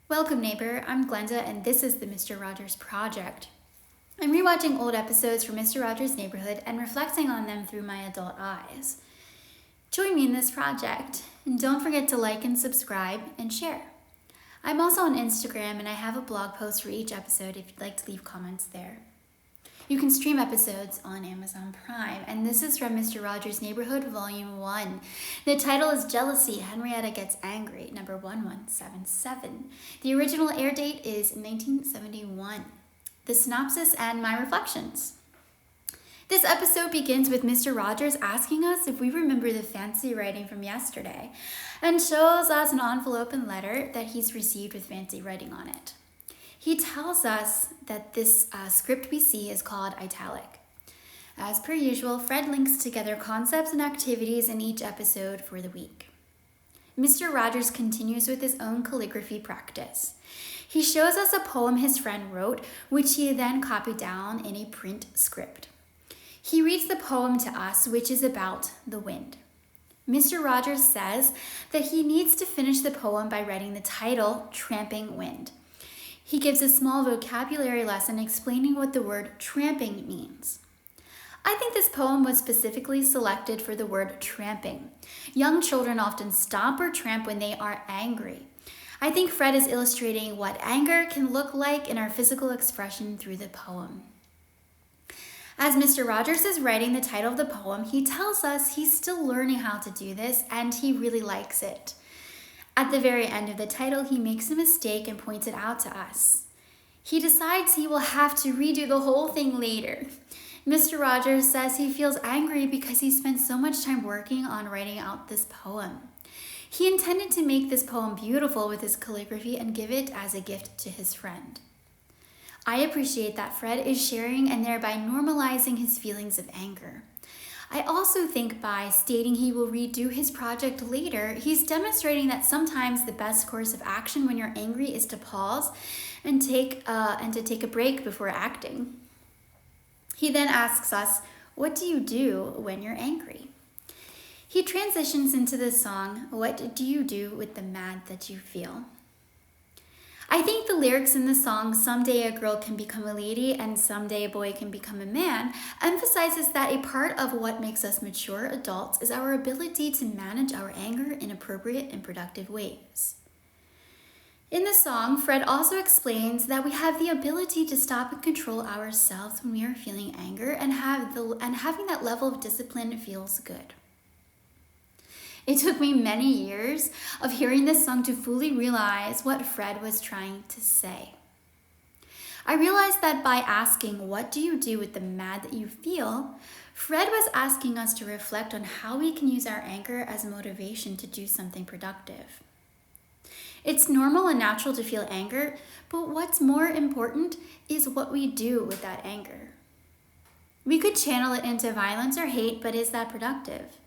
Welcome, neighbor. I'm Glenda, and this is the Mr. Rogers Project. I'm rewatching old episodes from Mr. Rogers' Neighborhood and reflecting on them through my adult eyes. Join me in this project, and don't forget to like and subscribe and share. I'm also on Instagram, and I have a blog post for each episode if you'd like to leave comments there. You can stream episodes on Amazon Prime, and this is from Mr. Rogers' Neighborhood, Volume 1. The title is Jealousy, Henrietta Gets Angry, number 1177. The original air date is 1971. The synopsis and my reflections. This episode begins with Mr. Rogers asking us if we remember the fancy writing from yesterday, and shows us an envelope and letter that he's received with fancy writing on it. He tells us that this script we see is called italic. As per usual, Fred links together concepts and activities in each episode for the week. Mr. Rogers continues with his own calligraphy practice. He shows us a poem his friend wrote, which he then copied down in a print script. He reads the poem to us, which is about the wind. Mr. Rogers says that he needs to finish the poem by writing the title, Tramping Wind. He gives a small vocabulary lesson explaining what the word tramping means. I think this poem was specifically selected for the word tramping. Young children often stomp or tramp when they are angry. I think Fred is illustrating what anger can look like in our physical expression through the poem. As Mr. Rogers is writing the title of the poem, he tells us he's still learning how to do this and he really likes it. At the very end of the title, he makes a mistake and points it out to us. He decides he will have to redo the whole thing later. Mr. Rogers says he feels angry because he spent so much time working on writing out this poem. He intended to make this poem beautiful with his calligraphy and give it as a gift to his friend. I appreciate that Fred is sharing and thereby normalizing his feelings of anger. I also think by stating he will redo his project later, he's demonstrating that sometimes the best course of action when you're angry is to pause and to take a break before acting. He then asks us, what do you do when you're angry? He transitions into the song, What Do You Do with the Mad That You Feel? I think the lyrics in the song, Someday a Girl Can Become a Lady and Someday a Boy Can Become a Man, emphasizes that a part of what makes us mature adults is our ability to manage our anger in appropriate and productive ways. In the song, Fred also explains that we have the ability to stop and control ourselves when we are feeling anger, and having that level of discipline feels good. It took me many years of hearing this song to fully realize what Fred was trying to say. I realized that by asking, what do you do with the mad that you feel, Fred was asking us to reflect on how we can use our anger as motivation to do something productive. It's normal and natural to feel anger, but what's more important is what we do with that anger. We could channel it into violence or hate, but is that productive?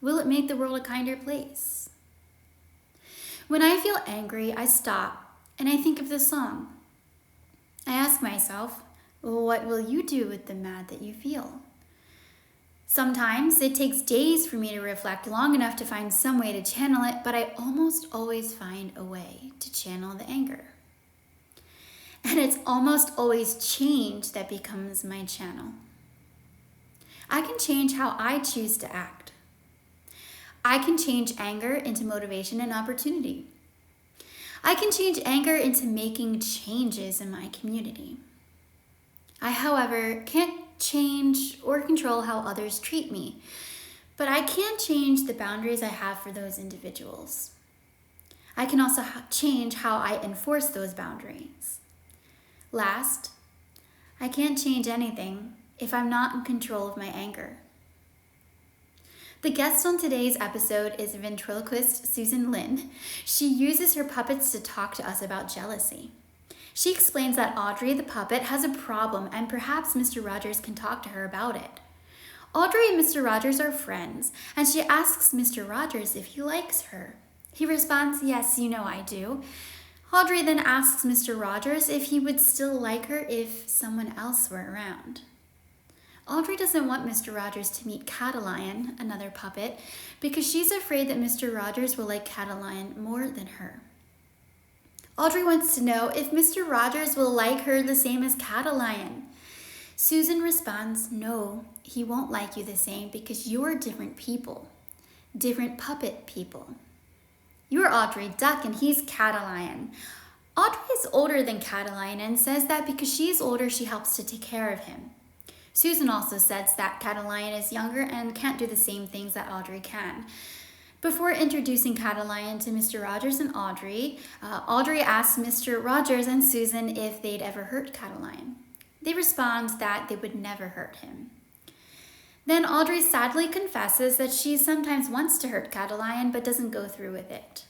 Will it make the world a kinder place? When I feel angry, I stop and I think of this song. I ask myself, what will you do with the mad that you feel? Sometimes it takes days for me to reflect long enough to find some way to channel it, but I almost always find a way to channel the anger. And it's almost always change that becomes my channel. I can change how I choose to act. I can change anger into motivation and opportunity. I can change anger into making changes in my community. I, however, can't change or control how others treat me, but I can change the boundaries I have for those individuals. I can also change how I enforce those boundaries. Last, I can't change anything if I'm not in control of my anger. The guest on today's episode is ventriloquist Susan Lynn. She uses her puppets to talk to us about jealousy. She explains that Audrey the puppet has a problem and perhaps Mr. Rogers can talk to her about it. Audrey and Mr. Rogers are friends, and she asks Mr. Rogers if he likes her. He responds, yes, you know I do. Audrey then asks Mr. Rogers if he would still like her if someone else were around. Audrey doesn't want Mr. Rogers to meet Cataline, another puppet, because she's afraid that Mr. Rogers will like Cataline more than her. Audrey wants to know if Mr. Rogers will like her the same as Cataline. Susan responds, no, he won't like you the same because you're different people, different puppet people. You're Audrey Duck and he's Cataline. Audrey is older than Cataline and says that because she's older, she helps to take care of him. Susan also says that Cataline is younger and can't do the same things that Audrey can. Before introducing Cataline to Mr. Rogers and Audrey, Audrey asks Mr. Rogers and Susan if they'd ever hurt Cataline. They respond that they would never hurt him. Then Audrey sadly confesses that she sometimes wants to hurt Cataline but doesn't go through with it.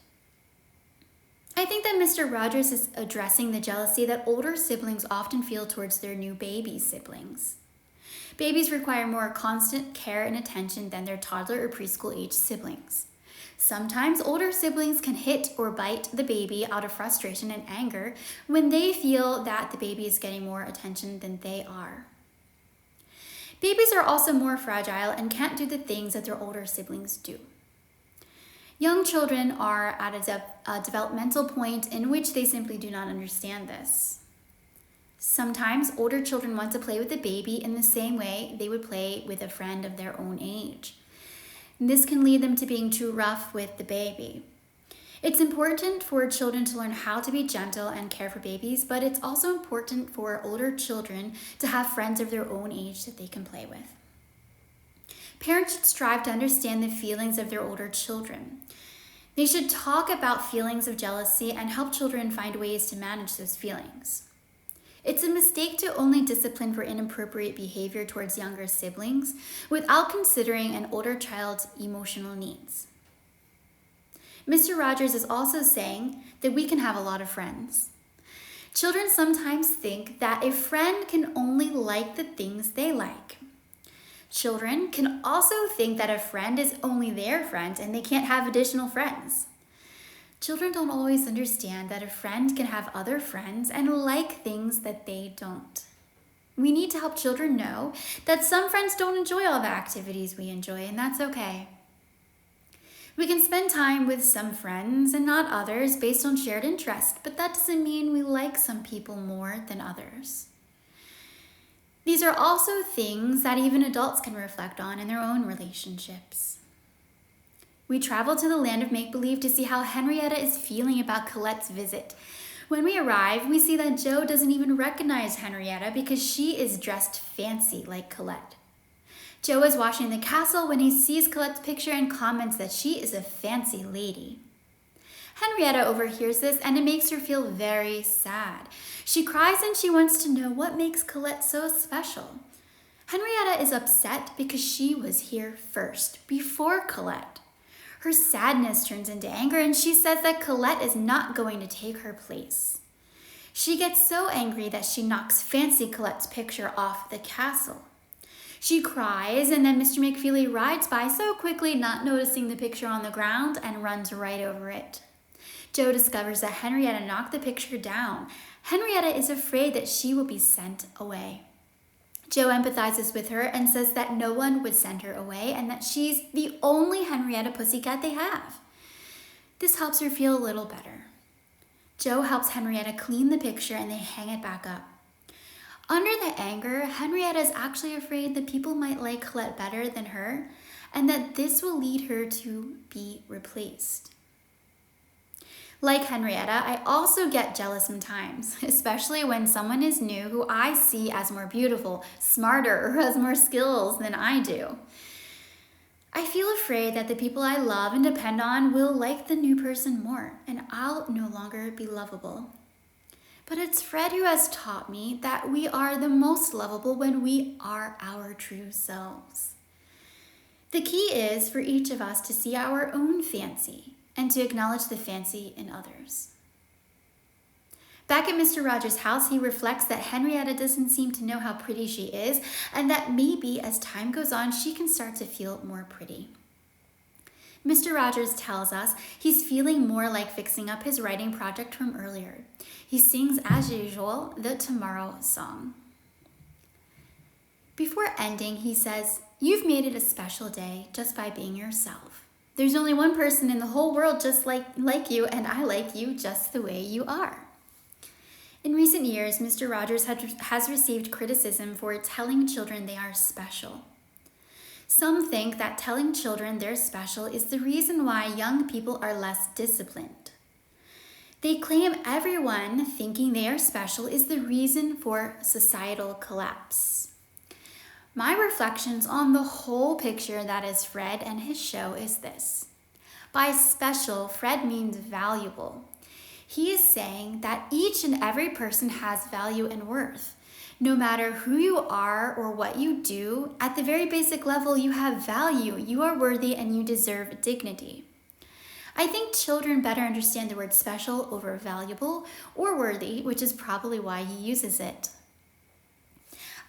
I think that Mr. Rogers is addressing the jealousy that older siblings often feel towards their new baby siblings. Babies require more constant care and attention than their toddler or preschool age siblings. Sometimes older siblings can hit or bite the baby out of frustration and anger when they feel that the baby is getting more attention than they are. Babies are also more fragile and can't do the things that their older siblings do. Young children are at a developmental point in which they simply do not understand this. Sometimes older children want to play with the baby in the same way they would play with a friend of their own age. This can lead them to being too rough with the baby. It's important for children to learn how to be gentle and care for babies, but it's also important for older children to have friends of their own age that they can play with. Parents should strive to understand the feelings of their older children. They should talk about feelings of jealousy and help children find ways to manage those feelings. It's a mistake to only discipline for inappropriate behavior towards younger siblings without considering an older child's emotional needs. Mr. Rogers is also saying that we can have a lot of friends. Children sometimes think that a friend can only like the things they like. Children can also think that a friend is only their friend and they can't have additional friends. Children don't always understand that a friend can have other friends and like things that they don't. We need to help children know that some friends don't enjoy all the activities we enjoy, and that's okay. We can spend time with some friends and not others based on shared interest, but that doesn't mean we like some people more than others. These are also things that even adults can reflect on in their own relationships. We travel to the land of make-believe to see how Henrietta is feeling about Colette's visit. When we arrive, we see that Joe doesn't even recognize Henrietta because she is dressed fancy like Colette. Joe is washing the castle when he sees Colette's picture and comments that she is a fancy lady. Henrietta overhears this and it makes her feel very sad. She cries and she wants to know what makes Colette so special. Henrietta is upset because she was here first, before Colette. Her sadness turns into anger and she says that Colette is not going to take her place. She gets so angry that she knocks fancy Colette's picture off the castle. She cries and then Mr. McFeely rides by so quickly, not noticing the picture on the ground, and runs right over it. Joe discovers that Henrietta knocked the picture down. Henrietta is afraid that she will be sent away. Joe empathizes with her and says that no one would send her away and that she's the only Henrietta pussycat they have. This helps her feel a little better. Joe helps Henrietta clean the picture and they hang it back up. Under the anger, Henrietta is actually afraid that people might like Colette better than her and that this will lead her to be replaced. Like Henrietta, I also get jealous sometimes, especially when someone is new who I see as more beautiful, smarter, or has more skills than I do. I feel afraid that the people I love and depend on will like the new person more, and I'll no longer be lovable. But it's Fred who has taught me that we are the most lovable when we are our true selves. The key is for each of us to see our own fancy and to acknowledge the fancy in others. Back at Mr. Rogers' house, he reflects that Henrietta doesn't seem to know how pretty she is, and that maybe as time goes on, she can start to feel more pretty. Mr. Rogers tells us he's feeling more like fixing up his writing project from earlier. He sings, as usual, the Tomorrow song. Before ending, he says, "You've made it a special day just by being yourself. There's only one person in the whole world just like you, and I like you just the way you are. In recent years, Mr. Rogers has received criticism for telling children they are special. Some think that telling children they're special is the reason why young people are less disciplined. They claim everyone thinking they are special is the reason for societal collapse. My reflections on the whole picture that is Fred and his show is this. By special, Fred means valuable. He is saying that each and every person has value and worth. No matter who you are or what you do, at the very basic level, you have value, you are worthy, and you deserve dignity. I think children better understand the word special over valuable or worthy, which is probably why he uses it.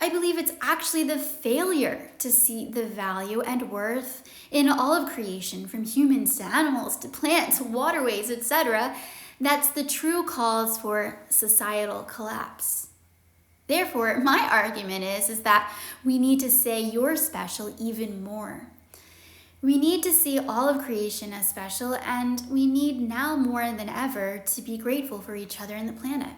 I believe it's actually the failure to see the value and worth in all of creation, from humans to animals to plants, waterways, etc., that's the true cause for societal collapse. Therefore, my argument is that we need to say you're special even more. We need to see all of creation as special, and we need now more than ever to be grateful for each other and the planet.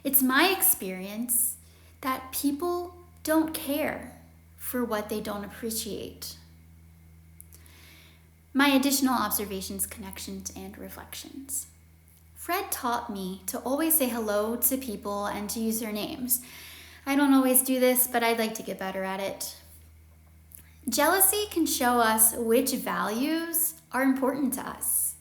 It's my experience that people don't care for what they don't appreciate. My additional observations, connections, and reflections. Fred taught me to always say hello to people and to use their names. I don't always do this, but I'd like to get better at it. Jealousy can show us which values are important to us.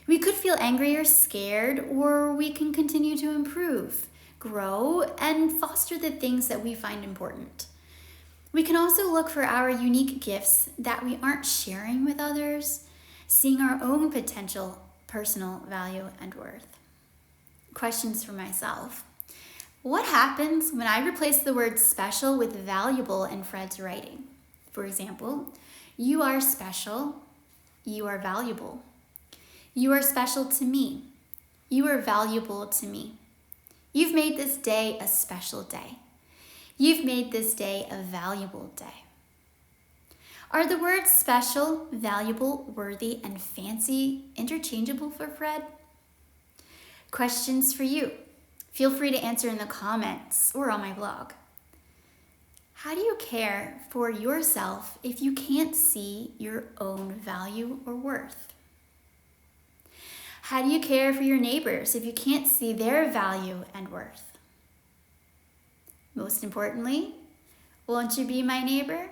We could feel angry or scared, or we can continue to improve, grow, and foster the things that we find important. We can also look for our unique gifts that we aren't sharing with others, seeing our own potential, personal value, and worth. Questions for myself. What happens when I replace the word special with valuable in Fred's writing? For example, you are special, you are valuable. You are special to me, you are valuable to me. You've made this day a special day. You've made this day a valuable day. Are the words special, valuable, worthy, and fancy interchangeable for Fred? Questions for you. Feel free to answer in the comments or on my blog. How do you care for yourself if you can't see your own value or worth? How do you care for your neighbors if you can't see their value and worth? Most importantly, won't you be my neighbor?